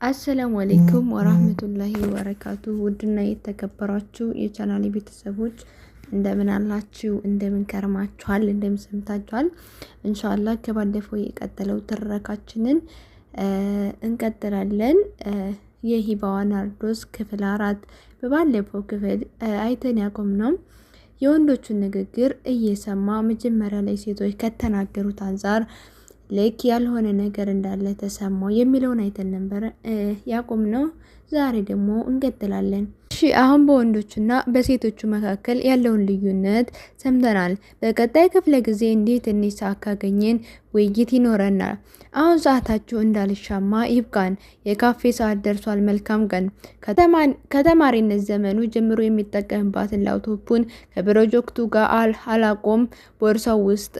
አሰላሙ አለይኩም ወራህመቱላሂ ወበረካቱ። ውድና የተከበራችሁ የቻናሌ ቤተሰቦች እንደምን አላችሁ? እንደምን ከርማችኋል? እንደምን ሰምታችኋል? ኢንሻአላህ ከባለፈው የቀጠለው ትረካችንን እንቀጥላለን። የሂባዋ ናርዶስ ክፍል 4 በባለፈው ክፍል አይተን ያቆምነው የወንዶቹን ንግግር እየሰማ መጀመሪያ ላይ ሴቶች ከተናገሩት አንፃር ልክ ያልሆነ ነገር እንዳለ ተሰማው የሚለውን አይተን ነበር ያቆምነው። ዛሬ ደግሞ እንቀጥላለን። እሺ አሁን በወንዶችና በሴቶቹ መካከል ያለውን ልዩነት ሰምተናል። በቀጣይ ክፍለ ጊዜ እንዲህ ትንሽ ሰዓት ካገኘን ውይይት ይኖረናል። አሁን ሰዓታችሁ እንዳልሻማ ይብቃን። የካፌ ሰዓት ደርሷል። መልካም ቀን። ከተማሪነት ዘመኑ ጀምሮ የሚጠቀምባትን ላፕቶፑን ከፕሮጀክቱ ጋር አላቆም ቦርሳው ውስጥ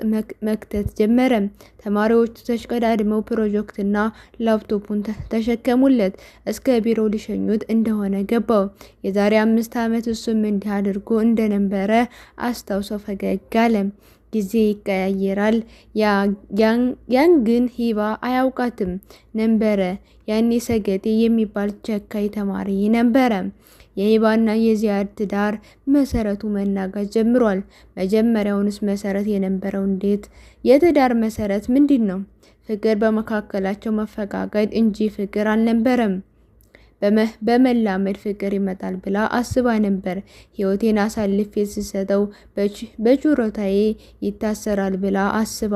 መክተት ጀመረ። ተማሪዎቹ ተሽቀዳድመው ፕሮጀክትና ላፕቶፑን ተሸከሙለት። እስከ ቢሮ ሊሸኙት እንደሆነ ገባው። የዛሬ 5 ዓመት እሱም እንዲህ አድርጎ እንደነበረ አስታውሶ ፈገግ አለ። ጊዜ ይቀያየራል። ያን ግን ሂባ አያውቃትም ነበረ። ያኔ ሰገጤ የሚባል ቸካይ ተማሪ ነበረ። የሂባና የዚያድ ትዳር መሰረቱ መናጋት ጀምሯል። መጀመሪያውንስ መሰረት የነበረው እንዴት? የትዳር መሰረት ምንድን ነው? ፍቅር በመካከላቸው መፈቃቀድ እንጂ ፍቅር አልነበረም። በመላመድ ፍቅር ይመጣል ብላ አስባ ነበር። ህይወቴን አሳልፌ ስሰጠው በችሮታዬ ይታሰራል ብላ አስባ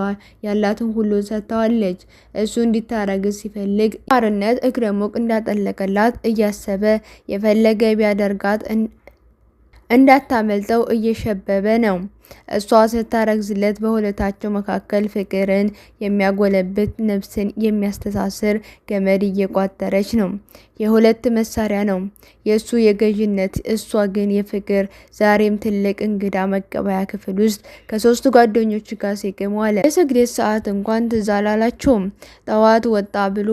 ያላትን ሁሉ ሰጥተዋለች። እሱ እንዲታረግዝ ሲፈልግ ባርነት እግረ ሙቅ እንዳጠለቀላት እያሰበ የፈለገ ቢያደርጋት እንዳታመልጠው እየሸበበ ነው። እሷ ስታረግዝለት በሁለታቸው መካከል ፍቅርን የሚያጎለብት ነፍስን የሚያስተሳስር ገመድ እየቋጠረች ነው። የሁለት መሳሪያ ነው የሱ የገዥነት፣ እሷ ግን የፍቅር። ዛሬም ትልቅ እንግዳ መቀበያ ክፍል ውስጥ ከሶስቱ ጓደኞች ጋር ሲቅም ዋለ። የስግደት ሰዓት እንኳን ትዝ አላላቸውም። ጠዋት ወጣ ብሎ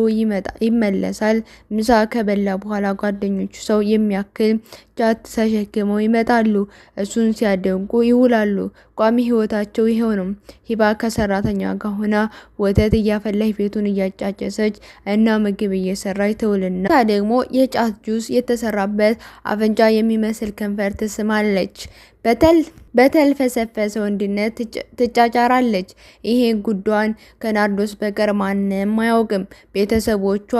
ይመለሳል። ምሳ ከበላ በኋላ ጓደኞቹ ሰው የሚያክል ጃት ተሸክመው ይመጣሉ። እሱን ሲያደንቁ ይውላሉ። ቋሚ ህይወታቸው ይሄው ነው። ሂባ ከሰራተኛ ጋር ሆና ወተት እያፈላች ቤቱን እያጫጨሰች እና ምግብ እየሰራች ትውልና ደግሞ የጫት ጁስ የተሰራበት አፍንጫ የሚመስል ከንፈር ትስማለች። በተልፈሰፈሰ ወንድነት ትጫጫራለች። ይሄ ጉዷን ከናርዶስ በቀር ማንም አያውቅም። ቤተሰቦቿ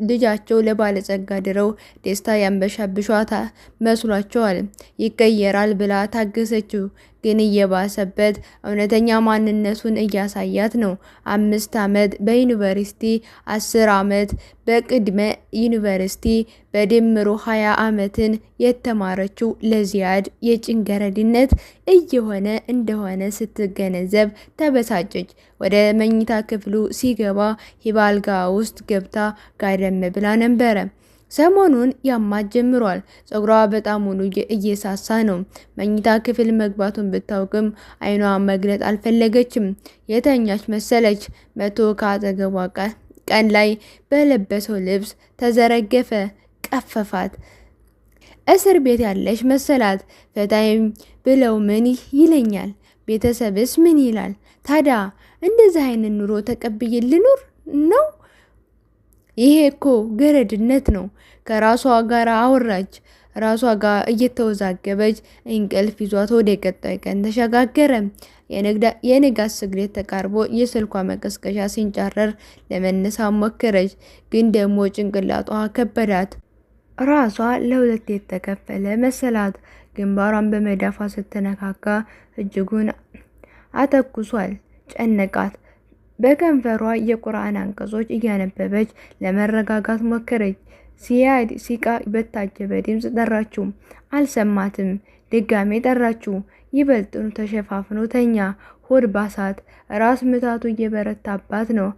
ልጃቸው ለባለጸጋ ድረው ደስታ ያንበሻብሿታ መስሏቸዋል። ይቀየራል ብላ ታገሰችው፣ ግን እየባሰበት እውነተኛ ማንነቱን እያሳያት ነው። 5 ዓመት በዩኒቨርሲቲ 10 ዓመት በቅድመ ዩኒቨርሲቲ በድምሩ 20 ዓመትን የተማረችው ለዚያድ የጭንገረድነት እየሆነ እንደሆነ ስትገነዘብ ተበሳጨች። ወደ መኝታ ክፍሉ ሲገባ ሂባ አልጋ ውስጥ ገብታ ጋደም ብላ ነበረ። ሰሞኑን ያማት ጀምሯል። ፀጉሯ በጣም ሙሉ እየሳሳ ነው። መኝታ ክፍል መግባቱን ብታውቅም አይኗ መግለጥ አልፈለገችም። የተኛች መሰለች። መቶ ከአጠገቧ ቀን ላይ በለበሰው ልብስ ተዘረገፈ፣ ቀፈፋት። እስር ቤት ያለች መሰላት። ፈታኝ ብለው ምን ይለኛል? ቤተሰብስ ምን ይላል? ታዲያ እንደዚህ አይነት ኑሮ ተቀብዬ ልኑር ነው? ይሄ እኮ ገረድነት ነው። ከራሷ ጋር አወራች። ራሷ ጋር እየተወዛገበች እንቅልፍ ይዟት ወደ ቀጣይ ቀን ተሸጋገረ። የንጋት ስግደት ተቃርቦ የስልኳ መቀስቀሻ ሲንጫረር ለመነሳት ሞከረች፣ ግን ደግሞ ጭንቅላቷ ከበዳት። ራሷ ለሁለት የተከፈለ መሰላት። ግንባሯን በመዳፏ ስትነካካ እጅጉን አተኩሷል፣ ጨነቃት። በከንፈሯ የቁርአን አንቀጾች እያነበበች ለመረጋጋት ሞከረች። ሲያድ ሲቃ በታጀበ ድምፅ ጠራችው። አልሰማትም። ድጋሜ ጠራችው። ይበልጥኑ ተሸፋፍኖ ተኛ። ሆድ ባሳት። ራስ ምታቱ እየበረታባት ነው።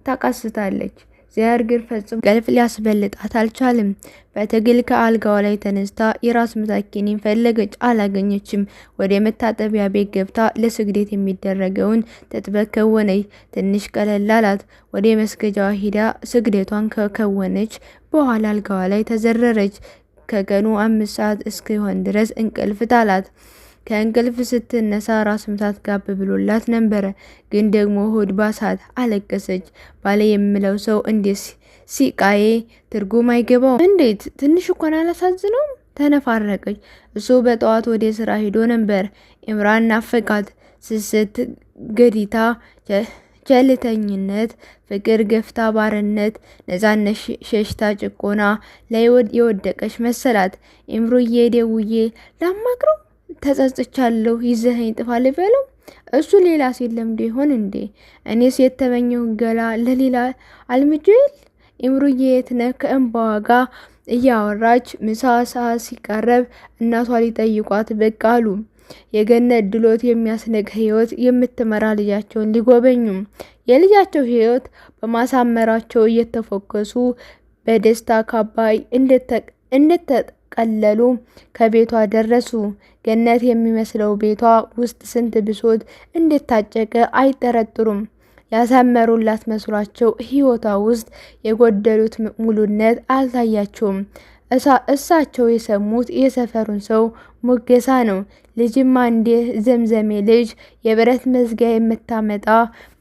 ታቃስታለች። ዚያድ ግን ፈጽሞ እንቅልፍ ሊያስበልጣት አልቻለም። በትግል ከአልጋዋ ላይ ተነስታ የራስ ምታት ኪኒን ፈለገች፣ አላገኘችም። ወደ መታጠቢያ ቤት ገብታ ለስግደት የሚደረገውን ትጥበት ከወነች። ትንሽ ቀለል አላት። ወደ መስገጃዋ ሂዳ ስግደቷን ከከወነች በኋላ አልጋዋ ላይ ተዘረረች። ከቀኑ 5 ሰዓት እስኪሆን ድረስ እንቅልፍ ጣላት። ከእንቅልፍ ስትነሳ ራስ ምታት ጋብ ብሎላት ነበረ። ግን ደግሞ ሆድ ባሳት፣ አለቀሰች። ባለ የምለው ሰው እንዴት ሲቃዬ ትርጉም አይገባውም። እንዴት ትንሽ እንኳን አላሳዝነውም? ተነፋረቀች። እሱ በጠዋት ወደ ስራ ሄዶ ነበር። ኢምራን ናፈቃት። ስስት፣ ገዲታ፣ ቸልተኝነት፣ ፍቅር ገፍታ ባርነት፣ ነፃነት ሸሽታ ጭቆና ላይ የወደቀች መሰላት። ኢምሩዬ ደውዬ ላማክረው ተጸጽቻለሁ፣ ይዘኸኝ ጥፋ ልበለው? እሱ ሌላ ሴት ለምዶ ይሆን እንዴ? እኔስ የተመኘውን ገላ ለሌላ አልምጄል? ኢምሩዬ የት ነህ? ከእንባዋ ጋር እያወራች ምሳ ሰዓት ሲቃረብ እናቷ ሊጠይቋት ብቅ አሉ። የገነት ድሎት የሚያስነቅ ህይወት የምትመራ ልጃቸውን ሊጎበኙ የልጃቸው ህይወት በማሳመራቸው እየተፎከሱ በደስታ ካባ እንደተቀለሉ ከቤቷ ደረሱ። ገነት የሚመስለው ቤቷ ውስጥ ስንት ብሶት እንደታጨቀ አይጠረጥሩም። ያሳመሩላት መስሏቸው ህይወቷ ውስጥ የጎደሉት ሙሉነት አልታያቸውም። እሳቸው የሰሙት የሰፈሩን ሰው ሙገሳ ነው። ልጅማ እንዴ ዘምዘሜ ልጅ የብረት መዝጊያ የምታመጣ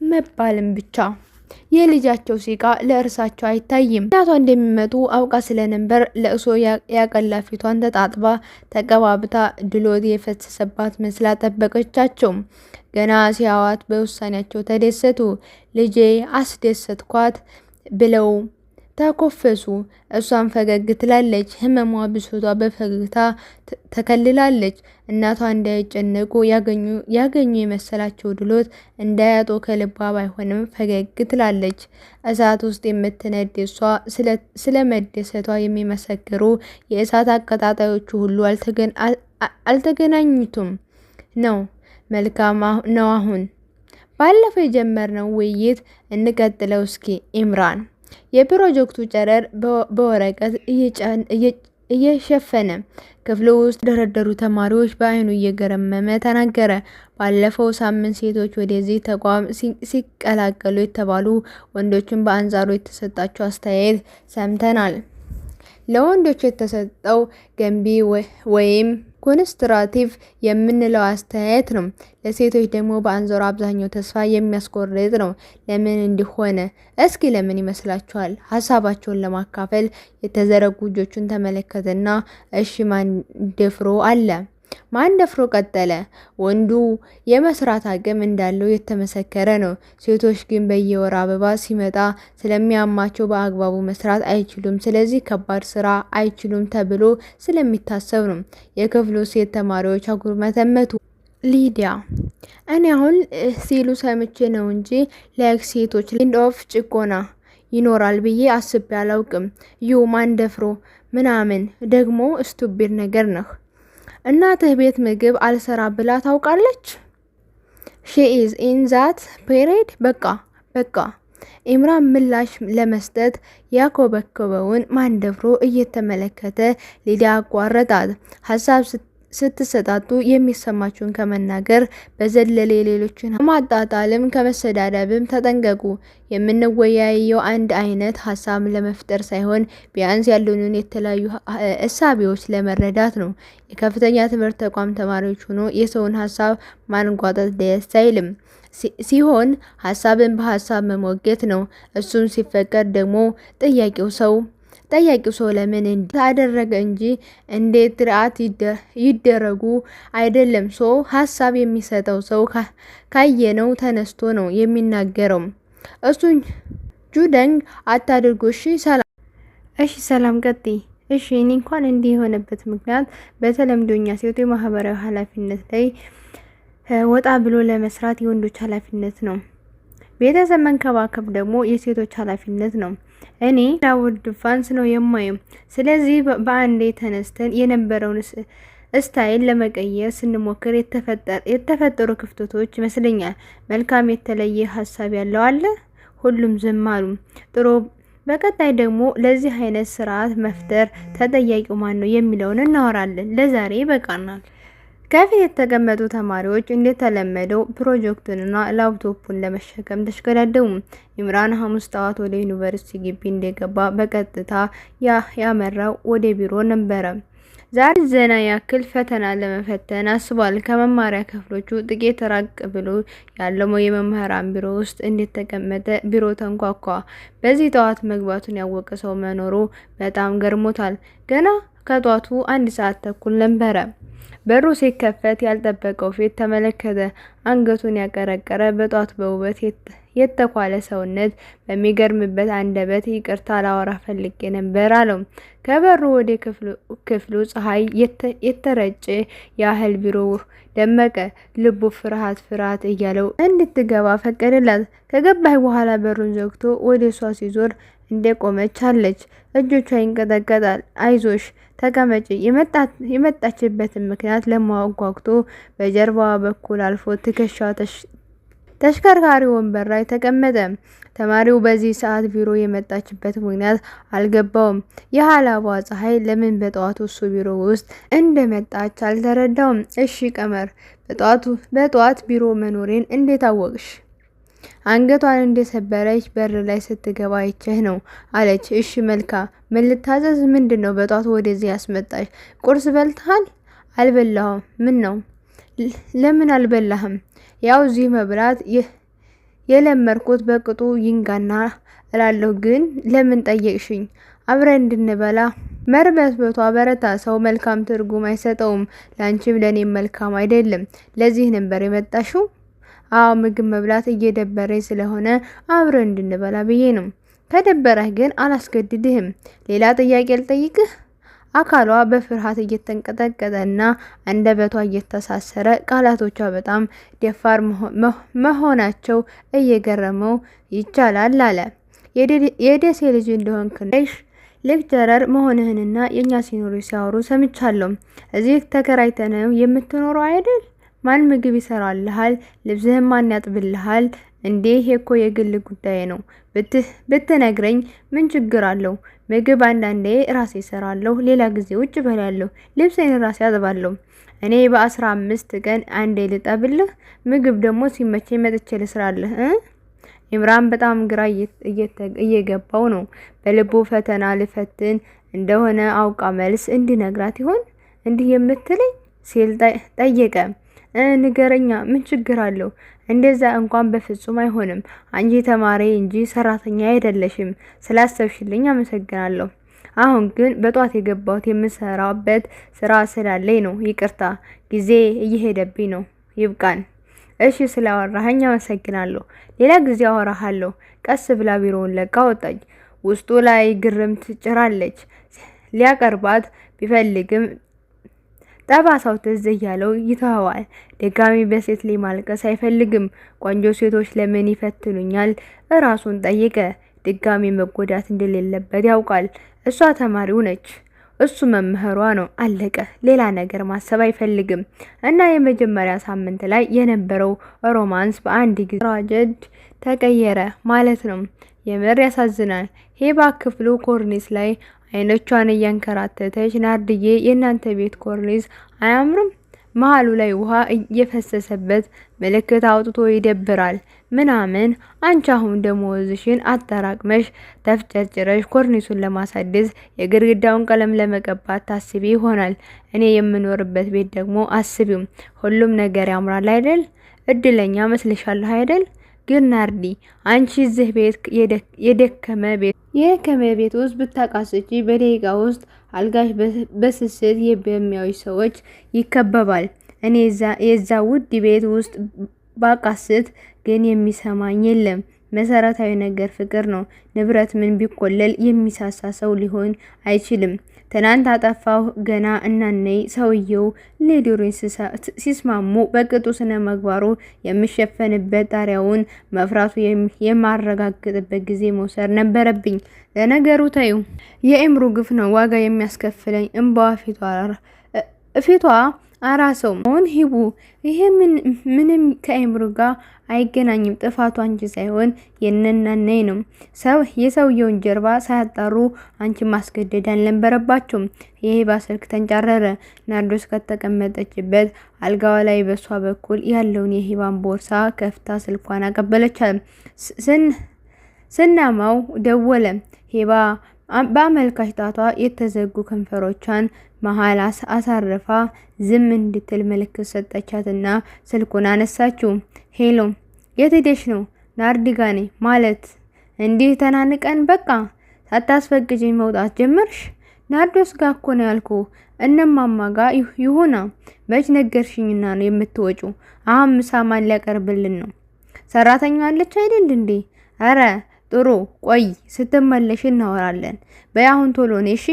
መባልም ብቻ። የልጃቸው ሲቃ ለእርሳቸው አይታይም። እናቷ እንደሚመጡ አውቃ ስለነበር ለእሶ ያቀላ ፊቷን ተጣጥባ ተቀባብታ ድሎት የፈሰሰባት መስላ ጠበቀቻቸው። ገና ሲያዋት በውሳኔያቸው ተደሰቱ። ልጄ አስደሰትኳት ብለው ተኮፈሱ። እሷን ፈገግ ትላለች። ህመሟ ብሶቷ በፈገግታ ተከልላለች። እናቷ እንዳይጨነቁ ያገኙ የመሰላቸው ድሎት እንዳያጡ ከልቧ ባይሆንም ፈገግ ትላለች። እሳት ውስጥ የምትነድ እሷ ስለ መደሰቷ የሚመሰክሩ የእሳት አቀጣጣዮቹ ሁሉ አልተገናኙትም ነው። መልካም ነው። አሁን ባለፈው የጀመርነው ውይይት እንቀጥለው እስኪ። ኢምራን የፕሮጀክቱ ጨረር በወረቀት እየሸፈነ ክፍሉ ውስጥ ደረደሩ ተማሪዎች በአይኑ እየገረመመ ተናገረ። ባለፈው ሳምንት ሴቶች ወደዚህ ተቋም ሲቀላቀሉ የተባሉ ወንዶችን በአንጻሩ የተሰጣቸው አስተያየት ሰምተናል። ለወንዶች የተሰጠው ገንቢ ወይም ኮንስትራክቲቭ የምንለው አስተያየት ነው። ለሴቶች ደግሞ በአንጻሩ አብዛኛው ተስፋ የሚያስቆርጥ ነው። ለምን እንዲሆነ እስኪ ለምን ይመስላችኋል? ሀሳባቸውን ለማካፈል የተዘረጉ እጆቹን ተመለከተና እሺ ማን ደፍሮ አለ። ማን ደፍሮ ቀጠለ። ወንዱ የመስራት አቅም እንዳለው የተመሰከረ ነው። ሴቶች ግን በየወር አበባ ሲመጣ ስለሚያማቸው በአግባቡ መስራት አይችሉም። ስለዚህ ከባድ ስራ አይችሉም ተብሎ ስለሚታሰብ ነው። የክፍሉ ሴት ተማሪዎች አጉርመተመቱ። ሊዲያ እኔ አሁን ሲሉ ሰምቼ ነው እንጂ ሴቶች ኢንድ ኦፍ ጭቆና ይኖራል ብዬ አስቤ አላውቅም። ማን ደፍሮ ምናምን ደግሞ ስቱፒድ ነገር ነህ። እናትህ ቤት ምግብ አልሰራ ብላ ታውቃለች? ሺ ኢዝ ኢን ዛት ፔሪድ። በቃ ኢምራን ምላሽ ለመስጠት ያኮበኮበውን ማንደፍሮ እየተመለከተ ሊዲያ አቋረጣት። ሀሳብ ስትሰጣጡ የሚሰማችሁን ከመናገር በዘለለ የሌሎችን ማጣጣልም ከመሰዳደብም ተጠንቀቁ። የምንወያየው አንድ አይነት ሀሳብ ለመፍጠር ሳይሆን ቢያንስ ያሉንን የተለያዩ እሳቤዎች ለመረዳት ነው። የከፍተኛ ትምህርት ተቋም ተማሪዎች ሆኖ የሰውን ሀሳብ ማንጓጠጥ ደስ አይልም ሲሆን ሀሳብን በሀሳብ መሞገት ነው። እሱም ሲፈቀድ ደግሞ ጠያቂው ሰው ለምን እንዲህ አደረገ እንጂ እንዴት ርዓት ይደረጉ አይደለም። ሀሳብ የሚሰጠው ሰው ካየነው ተነስቶ ነው የሚናገረው። እሱን ጁደንግ አታድርጉ። እሺ ሰላም ቀጥይ። እሺ እኔ እንኳን እንዲህ የሆነበት ምክንያት በተለምዶኛ ሴት የማህበራዊ ኃላፊነት ላይ ወጣ ብሎ ለመስራት የወንዶች ኃላፊነት ነው። ቤተሰብ መንከባከብ ደግሞ የሴቶች ኃላፊነት ነው። እኔ ዳውድ ፋንስ ነው የማየው። ስለዚህ በአንዴ ተነስተን የነበረውን ስታይል ለመቀየር ስንሞክር የተፈጠሩ ክፍተቶች ይመስለኛል። መልካም የተለየ ሀሳብ ያለው አለ። ሁሉም ዝም አሉ። ጥሩ። በቀጣይ ደግሞ ለዚህ አይነት ስርዓት መፍጠር ተጠያቂው ማን ነው የሚለውን እናወራለን። ለዛሬ ይበቃናል። ከፊት የተቀመጡ ተማሪዎች እንደተለመደው ፕሮጀክቱንና ላፕቶፑን ለመሸከም ተሽቀዳደሙ። ኢምራን ሐሙስ ጠዋት ወደ ዩኒቨርሲቲ ግቢ እንደገባ በቀጥታ ያመራው ወደ ቢሮ ነበረ። ዛሬ ዘና ያክል ፈተና ለመፈተን አስቧል። ከመማሪያ ክፍሎቹ ጥቂት ራቅ ብሎ ያለው የመምህራን ቢሮ ውስጥ እንደተቀመጠ ቢሮ ተንኳኳ። በዚህ ጠዋት መግባቱን ያወቀ ሰው መኖሩ በጣም ገርሞታል። ገና ከጧቱ 1 ሰዓት ተኩል ነበረ። በሩ ሲከፈት ያልጠበቀው ፊት ተመለከተ። አንገቱን ያቀረቀረ፣ በጧት በውበት የተኳለ ሰውነት በሚገርምበት አንደበት ይቅርታ ላወራ ፈልጌ ነበር አለው። ከበሩ ወደ ክፍሉ ፀሐይ የተረጨ ያህል ቢሮ ደመቀ። ልቡ ፍርሃት እያለው እንድትገባ ፈቀደላት። ከገባች በኋላ በሩን ዘግቶ ወደ እሷ ሲዞር እንደቆመች አለች። እጆቿ ይንቀጠቀጣል። አይዞሽ ተቀመጪ። የመጣችበትን ምክንያት ለማወቅ ጓጉቶ በጀርባዋ በኩል አልፎ ትከሻዋ ተሽከርካሪ ወንበር ላይ ተቀመጠ። ተማሪው በዚህ ሰዓት ቢሮ የመጣችበት ምክንያት አልገባውም። የሀላባ ፀሐይ ለምን በጠዋቱ እሱ ቢሮ ውስጥ እንደመጣች አልተረዳውም። እሺ ቀመር፣ በጠዋት ቢሮ መኖሬን እንዴት አወቅሽ? አንገቷን እንደሰበረች በር ላይ ስትገባ አይቼህ ነው አለች። እሺ መልካም፣ ምን ልታዘዝ? ምንድን ነው በጧት ወደዚህ ያስመጣሽ? ቁርስ በልተሃል? አልበላሁም። ምን ነው? ለምን አልበላህም? ያው እዚህ መብላት የለመድኩት በቅጡ ይንጋና እላለሁ። ግን ለምን ጠየቅሽኝ? አብረን እንድንበላ መርበትበቷ በረታ። ሰው መልካም ትርጉም አይሰጠውም። ላንቺም ለኔም መልካም አይደለም። ለዚህ ነበር የመጣሽው? አዎ፣ ምግብ መብላት እየደበረኝ ስለሆነ አብረን እንድንበላ ብዬ ነው። ከደበረህ ግን አላስገድድህም። ሌላ ጥያቄ ልጠይቅህ? አካሏ በፍርሃት እየተንቀጠቀጠና አንደበቷ እየተሳሰረ፣ ቃላቶቿ በጣም ደፋር መሆናቸው እየገረመው ይቻላል አለ። የደሴ ልጅ እንደሆንክሽ ሌክቸረር መሆንህንና የእኛ ሲኖሮች ሲያወሩ ሰምቻለሁ። እዚህ ተከራይተህ ነው የምትኖረው አይደል? ማን ምግብ ይሰራልሃል? ልብስህን ማን ያጥብልሃል? እንዴ ይሄ እኮ የግል ጉዳይ ነው። ብትነግረኝ ምን ችግር አለው? ምግብ አንዳንዴ ራሴ እሰራለሁ፣ ሌላ ጊዜ ውጭ እበላለሁ። ልብሴን ራሴ አጥባለሁ። እኔ በ15 ቀን አንዴ ልጠብልህ? ምግብ ደግሞ ሲመቸኝ መጥቼ ልስራልህ? ኢምራን በጣም ግራ እየገባው ነው። በልቡ ፈተና ልፈትን እንደሆነ አውቃ መልስ እንዲነግራት ይሆን እንዲህ የምትለኝ ሲል ጠየቀ። ንገረኛ፣ ምን ችግር አለው? እንደዛ እንኳን በፍጹም አይሆንም። አንቺ ተማሪ እንጂ ሰራተኛ አይደለሽም። ስላሰብሽልኝ አመሰግናለሁ። አሁን ግን በጧት የገባሁት የምሰራበት ስራ ስላለኝ ነው። ይቅርታ፣ ጊዜ እየሄደብኝ ነው። ይብቃን። እሺ፣ ስላወራኸኝ አመሰግናለሁ። ሌላ ጊዜ አወራሃለሁ። ቀስ ብላ ቢሮውን ለቃ ወጣች። ውስጡ ላይ ግርምት ጭራለች። ሊያቀርባት ቢፈልግም ጠባሳው ትዝ እያለው ይተዋዋል። ድጋሚ በሴት ላይ ማልቀስ አይፈልግም። ቆንጆ ሴቶች ለምን ይፈትኑኛል? እራሱን ጠየቀ። ድጋሚ መጎዳት እንደሌለበት ያውቃል። እሷ ተማሪው ነች፣ እሱ መምህሯ ነው። አለቀ። ሌላ ነገር ማሰብ አይፈልግም። እና የመጀመሪያ ሳምንት ላይ የነበረው ሮማንስ በአንድ ጊዜ ትራጀዲ ተቀየረ ማለት ነው። የምር ያሳዝናል። ሄባ ክፍሉ ኮርኒስ ላይ አይኖቿን እያንከራተተች፣ ናርድዬ የእናንተ ቤት ኮርኒስ አያምርም? መሀሉ ላይ ውሃ እየፈሰሰበት ምልክት አውጥቶ ይደብራል ምናምን። አንቺ አሁን ደሞዝሽን አጠራቅመሽ ተፍጨርጭረሽ ኮርኒሱን ለማሳደስ የግድግዳውን ቀለም ለመቀባት ታስቢ ይሆናል። እኔ የምኖርበት ቤት ደግሞ አስቢው። ሁሉም ነገር ያምራል አይደል? እድለኛ መስልሻለሁ አይደል? ግን ናርዲ፣ አንቺ እዚህ ቤት የደከመ ቤት ውስጥ ብታቃስቺ በደቂቃ ውስጥ አልጋሽ በስስት በሚያዩ ሰዎች ይከበባል። እኔ የዛ ውድ ቤት ውስጥ ባቃስት ግን የሚሰማኝ የለም። መሰረታዊ ነገር ፍቅር ነው። ንብረት ምን ቢቆለል የሚሳሳ ሰው ሊሆን አይችልም። ትናንት አጠፋሁ ገና እናነይ ሰውየው ሌዲሮን ሲስማሙ በቅጡ ስነ መግባሩ የሚሸፈንበት ጣሪያውን መፍራቱ የማረጋግጥበት ጊዜ መውሰድ ነበረብኝ። ለነገሩ ታዩ የእምሩ ግፍ ነው ዋጋ የሚያስከፍለኝ። እንባዋ ፊቷ አራሰው መሆን ሂቡ ይሄ ምንም ከእምሩ ጋር አይገናኝም። ጥፋቱ አንቺ ሳይሆን የነናነይ ነው። የሰውየውን ጀርባ ሳያጣሩ አንቺ ማስገደድ አልነበረባቸውም። የሄባ ስልክ ተንጫረረ። ናርዶስ ከተቀመጠችበት አልጋዋ ላይ በሷ በኩል ያለውን የሄባን ቦርሳ ከፍታ ስልኳን አቀበለቻት። ስናማው ደወለ። ሄባ በአመልካች ጣቷ የተዘጉ ከንፈሮቿን መሃል አሳርፋ ዝም እንድትል ምልክት ሰጠቻትና ስልኩን አነሳችው። ሄሎ፣ የት ሄደሽ ነው? ናርዲ ጋ ነኝ። ማለት እንዲህ ተናንቀን በቃ ሳታስፈቅጂኝ መውጣት ጀመርሽ? ናርዶስ ጋ እኮ ነው ያልኩ። እነማማ ጋ ይሁና። መች ነገርሽኝና ነው የምትወጪው? አሁን ምሳ ማን ሊያቀርብልን ነው? ሰራተኛ አለች አይደል እንዴ? አረ ጥሩ፣ ቆይ ስትመለሽ እናወራለን። በያሁን ቶሎ ነይ እሺ።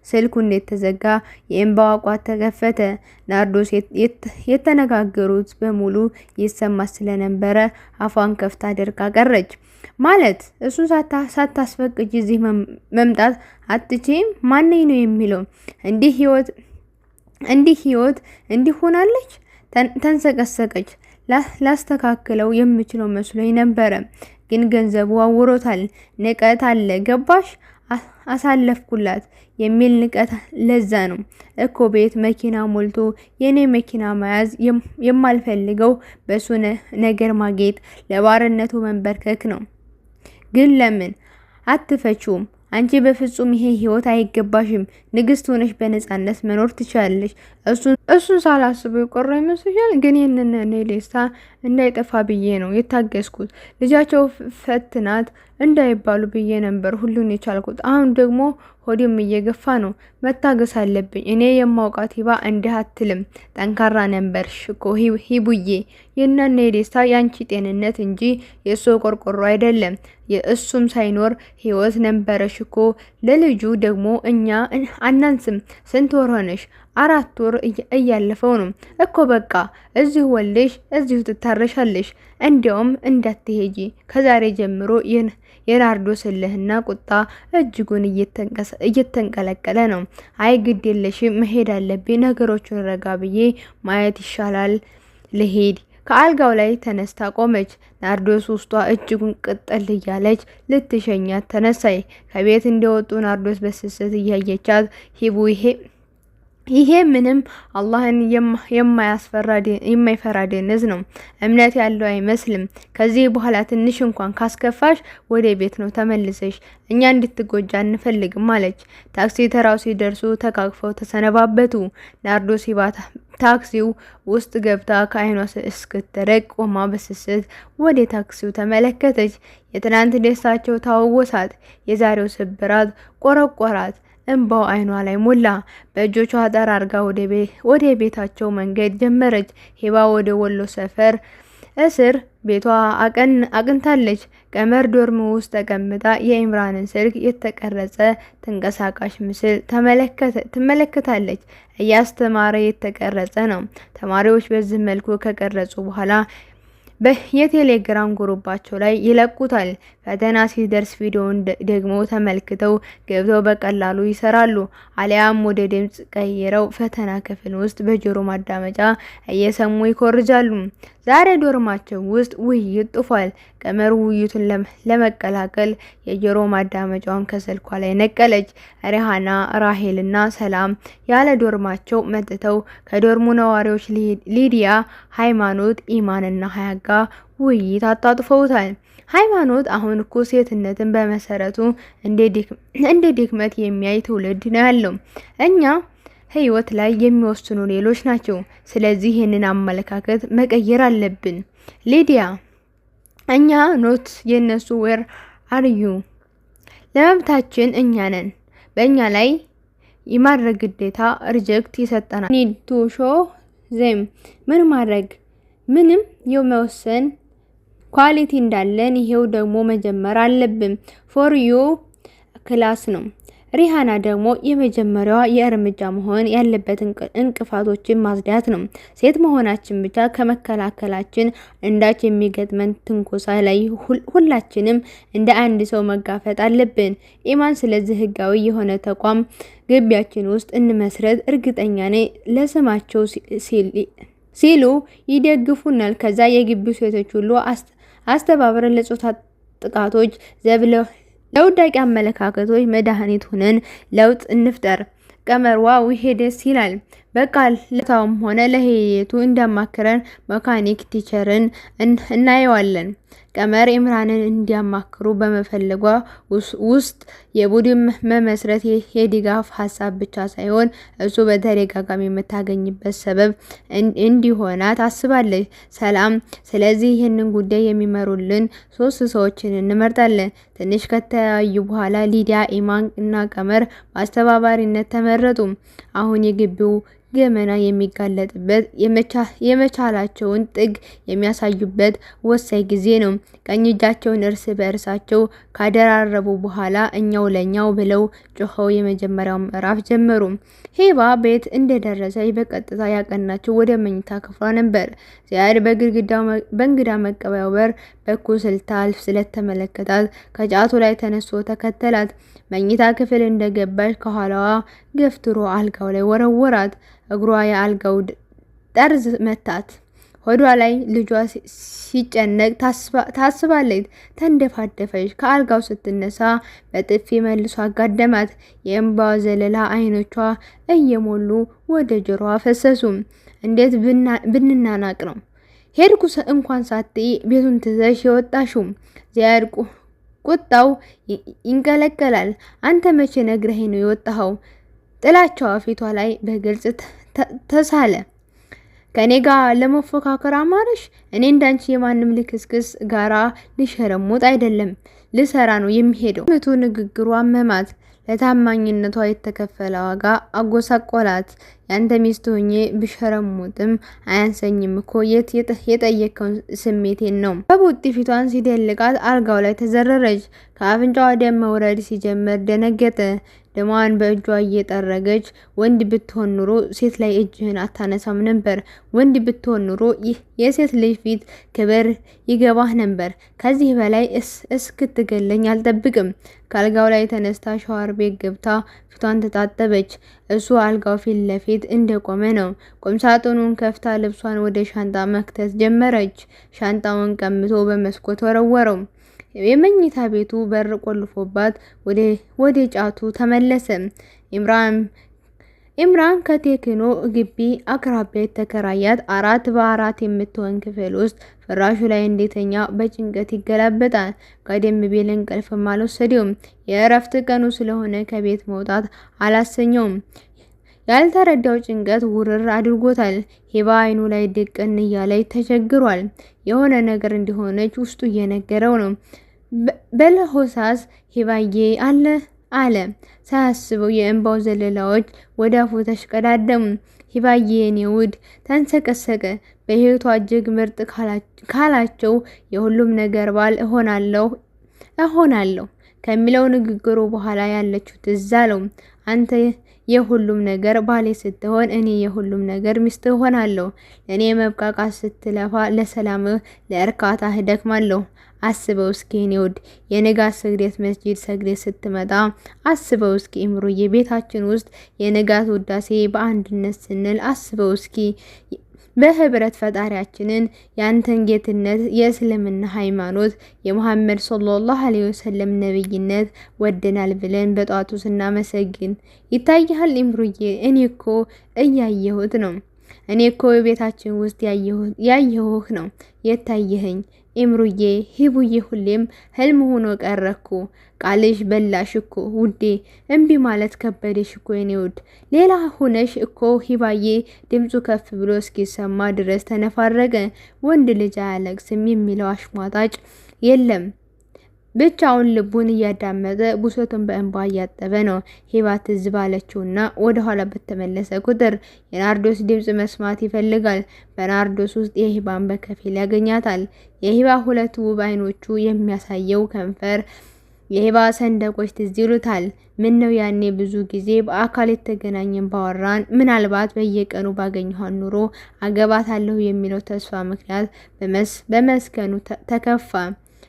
ስልኩ እንዴት ተዘጋ። የእንባዋ ቋት ተከፈተ። ናርዶስ የተነጋገሩት በሙሉ ይሰማ ስለነበረ አፏን ከፍታ ደርቃ ቀረች። ማለት እሱን ሳታስፈቅጂ እዚህ መምጣት አትችይም? ማነኝ ነው የሚለው? እንዲህ ህይወት እንዲህ ሆናለች። ተንሰቀሰቀች። ላስተካክለው የምችለው መስሎኝ ነበረ፣ ግን ገንዘቡ አውሮታል። ንቀት አለ ገባሽ? አሳለፍኩላት የሚል ንቀት። ለዛ ነው እኮ ቤት መኪና ሞልቶ የኔ መኪና መያዝ የማልፈልገው። በሱ ነገር ማጌጥ ለባርነቱ መንበርከክ ነው። ግን ለምን አትፈችውም? አንቺ በፍጹም ይሄ ህይወት አይገባሽም። ንግስት ሆነሽ በነጻነት መኖር ትችላለሽ። እሱን ሳላስበው የቆረ ይመስልሻል? ግን ይህንን እኔ ሌስታ እንዳይጠፋ ብዬ ነው የታገስኩት። ልጃቸው ፈትናት እንዳይባሉ ብዬ ነበር ሁሉን የቻልኩት። አሁን ደግሞ ሆዴም እየገፋ ነው። መታገስ አለብኝ። እኔ የማውቃት ሂባ እንዲህ አትልም። ጠንካራ ነበርሽ እኮ ሂቡዬ። የእናና የደስታ ያንቺ ጤንነት እንጂ የእሱ ቆርቆሮ አይደለም። የእሱም ሳይኖር ህይወት ነበረሽ እኮ። ለልጁ ደግሞ እኛ አናንስም። ስንት ወር ሆነሽ? 4 ወር እያለፈው ነው እኮ። በቃ እዚሁ ወልደሽ እዚሁ ትታረሻለሽ። እንዲያውም እንዳትሄጂ። ከዛሬ ጀምሮ የናርዶስ እልህና ቁጣ እጅጉን እየተንቀለቀለ ነው። አይ ግድ የለሽም፣ መሄድ አለብኝ። ነገሮቹን ረጋ ብዬ ማየት ይሻላል። ልሄድ። ከአልጋው ላይ ተነስታ ቆመች። ናርዶስ ውስጧ እጅጉን ቅጥል እያለች ልትሸኛት ተነሳይ። ከቤት እንደወጡ ናርዶስ በስስት እያየቻት ሂቡ ይሄ ምንም አላህን የማይፈራ ደነዝ ነው። እምነት ያለው አይመስልም። ከዚህ በኋላ ትንሽ እንኳን ካስከፋሽ ወደ ቤት ነው ተመልሰሽ። እኛ እንድትጎጃ አንፈልግም አለች። ታክሲ ተራው ሲደርሱ ተቃቅፈው ተሰነባበቱ። ናርዶስ ታክሲው ውስጥ ገብታ ከአይኗ እስክትደርቅ ቆማ በስስት ወደ ታክሲው ተመለከተች። የትናንት ደስታቸው ታወሳት። የዛሬው ስብራት ቆረቆራት። እንባው አይኗ ላይ ሞላ። በእጆቿ ጠራርጋ ወደ ቤታቸው መንገድ ጀመረች። ሂባ ወደ ወሎ ሰፈር እስር ቤቷ አቅንታለች። ቀመር ዶርም ውስጥ ተቀምጣ የኢምራንን ስልክ የተቀረጸ ተንቀሳቃሽ ምስል ትመለከታለች። እያስተማረ የተቀረጸ ነው። ተማሪዎች በዚህ መልኩ ከቀረጹ በኋላ የቴሌግራም ግሩፓቸው ላይ ይለቁታል። ፈተና ሲደርስ ቪዲዮውን ደግሞ ተመልክተው ገብተው በቀላሉ ይሰራሉ። አሊያም ወደ ድምጽ ቀይረው ፈተና ክፍል ውስጥ በጆሮ ማዳመጫ እየሰሙ ይኮርጃሉ። ዛሬ ዶርማቸው ውስጥ ውይይት ጥፏል። ቀመር ውይይቱን ለመቀላቀል የጆሮ ማዳመጫውን ከስልኳ ላይ ነቀለች። ሪሃና፣ ራሄልና ሰላም ያለ ዶርማቸው መጥተው ከዶርሙ ነዋሪዎች ሊዲያ፣ ሃይማኖት፣ ኢማንና ሀያጋ ውይይት አጣጥፈውታል። ሃይማኖት አሁን እኮ ሴትነትን በመሰረቱ እንደ ድክመት የሚያይ ትውልድ ነው ያለው። እኛ ህይወት ላይ የሚወስኑ ሌሎች ናቸው። ስለዚህ ይህንን አመለካከት መቀየር አለብን። ሊዲያ እኛ ኖት የነሱ ዌር አርዩ ለመብታችን እኛ ነን። በእኛ ላይ የማድረግ ግዴታ ሪጀክት ይሰጠናል። ኒድ ቱ ሾ ዜም ምን ማድረግ ምንም የመወሰን ኳሊቲ እንዳለን ይሄው ደግሞ መጀመር አለብን። ፎር ዩ ክላስ ነው። ሪሃና ደግሞ የመጀመሪያዋ የእርምጃ መሆን ያለበት እንቅፋቶችን ማጽዳት ነው። ሴት መሆናችን ብቻ ከመከላከላችን እንዳች የሚገጥመን ትንኮሳ ላይ ሁላችንም እንደ አንድ ሰው መጋፈጥ አለብን። ኢማን ስለዚህ ህጋዊ የሆነ ተቋም ግቢያችን ውስጥ እንመስረት እርግጠኛ ነኝ ለስማቸው ሲሉ ይደግፉናል። ከዛ የግቢው ሴቶች ሁሉ አስተባብረን ለጾታ ጥቃቶች ለውዳቂ አመለካከቶች መድኃኒት ሆነን ለውጥ እንፍጠር። ቀመር ዋው ይሄ ደስ ይላል። በቃል ለታውም ሆነ ለህይወቱ እንዳማከረን መካኒክ ቲቸርን እናየዋለን። ቀመር ኢምራንን እንዲያማክሩ በመፈለጓ ውስጥ የቡድን መመስረት የድጋፍ ሀሳብ ብቻ ሳይሆን እሱ በተደጋጋሚ የምታገኝበት ሰበብ እንዲሆና ታስባለች ሰላም። ስለዚህ ይህንን ጉዳይ የሚመሩልን 3 ሰዎችን እንመርጣለን። ትንሽ ከተያዩ በኋላ ሊዲያ፣ ኢማን እና ቀመር በአስተባባሪነት ተመረጡ። አሁን የግቢው ገመና የሚጋለጥበት የመቻላቸውን ጥግ የሚያሳዩበት ወሳኝ ጊዜ ነው። ቀኝ እጃቸውን እርስ በእርሳቸው ካደራረቡ በኋላ እኛው ለኛው ብለው ጮኸው የመጀመሪያው ምዕራፍ ጀመሩ። ሂባ ቤት እንደደረሰች በቀጥታ ያቀናቸው ወደ መኝታ ክፍሏ ነበር። ዚያድ በእንግዳ መቀበያው በር በኩል ስልታልፍ ስለተመለከታት ከጫቱ ላይ ተነስቶ ተከተላት። መኝታ ክፍል እንደገባች ከኋላዋ ገፍትሮ አልጋው ላይ ወረወራት። እግሯ የአልጋው ጠርዝ መታት። ሆዷ ላይ ልጇ ሲጨነቅ ታስባለች። ተንደፋደፈች። ከአልጋው ስትነሳ በጥፊ መልሶ አጋደማት። የእንባ ዘለላ አይኖቿ እየሞሉ ወደ ጆሮዋ ፈሰሱ። እንዴት ብንናናቅ ነው ሄድኩ እንኳን ሳትይ ቤቱን ትዘሽ የወጣሽው? ዚያድ ቁጣው ይንቀለቀላል። አንተ መቼ ነግረኸኝ ነው የወጣኸው? ጥላቻዋ ፊቷ ላይ በግልጽ ተሳለ። ከኔ ጋር ለመፎካከር አማረሽ? እኔ እንዳንቺ የማንም ልክስክስ ጋራ ልሸረሙጥ አይደለም፣ ልሰራ ነው የሚሄደው። ምቱ ንግግሩ አመማት። ለታማኝነቷ የተከፈለ ዋጋ አጎሳቆላት። ያንተ ሚስት ሆኜ ብሸረሙጥም አያንሰኝም እኮ የጠየቀውን ስሜቴን ነው። በቡጢ ፊቷን ሲደልቃት አልጋው ላይ ተዘረረች። ከአፍንጫዋ ደም መውረድ ሲጀምር ደነገጠ። ደሟን በእጇ እየጠረገች ወንድ ብትሆን ኑሮ ሴት ላይ እጅህን አታነሳም ነበር። ወንድ ብትሆን ኑሮ የሴት ልጅ ፊት ክብር ይገባህ ነበር። ከዚህ በላይ እስክትገለኝ አልጠብቅም። ከአልጋው ላይ ተነስታ ሻወር ቤት ገብታ ፊቷን ተጣጠበች። እሱ አልጋው ፊት ለፊት እንደቆመ ነው። ቁምሳጥኑን ከፍታ ልብሷን ወደ ሻንጣ መክተት ጀመረች። ሻንጣውን ቀምቶ በመስኮት ወረወረው። የመኝታ ቤቱ በር ቆልፎባት ወደ ጫቱ ተመለሰ። ኢምራን ከቴክኖ ግቢ አቅራቢያ የተከራያት 4 በ4 የምትሆን ክፍል ውስጥ ፍራሹ ላይ እንዴተኛ በጭንቀት ይገላበጣል። ቀደም ቢል እንቅልፍም አልወሰደውም። የእረፍት ቀኑ ስለሆነ ከቤት መውጣት አላሰኘውም። ያልተረዳው ጭንቀት ውርር አድርጎታል። ሂባ አይኑ ላይ ድቅን እያለች ተቸግሯል። የሆነ ነገር እንደሆነች ውስጡ እየነገረው ነው። በለሆሳስ ሂባዬ አለ። ሳያስበው የእንባው ዘለላዎች ወደ አፉ ተሽቀዳደሙ። ሂባዬ የኔ ውድ ተንሰቀሰቀ። በህይወቷ እጅግ ምርጥ ካላቸው የሁሉም ነገር ባል እሆናለሁ ከሚለው ንግግሩ በኋላ ያለችው ትዝ አለው። አንተ የሁሉም ነገር ባሌ ስትሆን እኔ የሁሉም ነገር ሚስት ሆናለሁ። ለእኔ መብቃቃት ስትለፋ ለሰላምህ ለእርካታህ ደክማለሁ። አስበው እስኪ እኔ ውድ የንጋት ስግደት መስጂድ ሰግደት ስትመጣ አስበው እስኪ እምሩዬ ቤታችን ውስጥ የንጋት ውዳሴ በአንድነት ስንል አስበው እስኪ በህብረት ፈጣሪያችንን ያንተን ጌትነት የእስልምና ሃይማኖት የሙሐመድ ሰለላሁ ዐለይሂ ወሰለም ነብይነት ወደናል ብለን በጧቱ ስናመሰግን ይታያል። እምሩዬ እኔ እኮ እያየሁት ነው። እኔ እኮ ቤታችን ውስጥ ያየሁህ ነው የታየኸኝ። እምሩዬ ሂቡዬ ሁሌም ህልም ሆኖ ቀረኩ። ቃልሽ በላሽ እኮ ውዴ፣ እምቢ ማለት ከበደሽ እኮ የኔ ውድ። ሌላ ሆነሽ እኮ ሂባዬ ድምፁ ከፍ ብሎ እስኪሰማ ድረስ ተነፋረቀ። ወንድ ልጅ አያለቅስም የሚለው አሽሟጣጭ የለም። ብቻውን ልቡን እያዳመጠ ብሶቱን በእንባ እያጠበ ነው። ሂባ ትዝ ባለችውና ወደ ኋላ በተመለሰ ቁጥር የናርዶስ ድምፅ መስማት ይፈልጋል። በናርዶስ ውስጥ የሂባን በከፊል ያገኛታል። የሂባ 2 ውብ አይኖቹ የሚያሳየው ከንፈር የሂባ ሰንደቆች ትዝ ይሉታል። ምን ነው ያኔ ብዙ ጊዜ በአካል የተገናኘን ባወራን፣ ምናልባት በየቀኑ ባገኘኋት ኑሮ አገባታለሁ የሚለው ተስፋ ምክንያት በመስከኑ ተከፋ።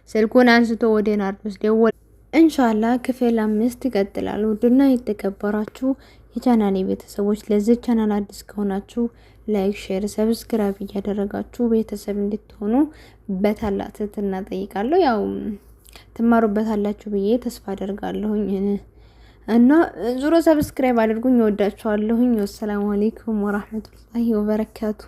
ስልኩን አንስቶ ወደ ናርዶስ ደወለ። ኢንሻአላ ክፍል 5 ይቀጥላል። ውድና የተከበራችሁ የቻናሌ ቤተሰቦች ለዚህ ቻናል አዲስ ከሆናችሁ ላይክ፣ ሼር፣ ሰብስክራይብ እያደረጋችሁ ቤተሰብ እንድትሆኑ በታላቅ ትህትና ጠይቃለሁ። ያው ትማሩበታላችሁ ብዬ ተስፋ አደርጋለሁኝ። እና ዙሮ ሰብስክራይብ አድርጉኝ። እወዳችኋለሁኝ። ወሰላሙ አለይኩም ወራህመቱላሂ ወበረካቱ።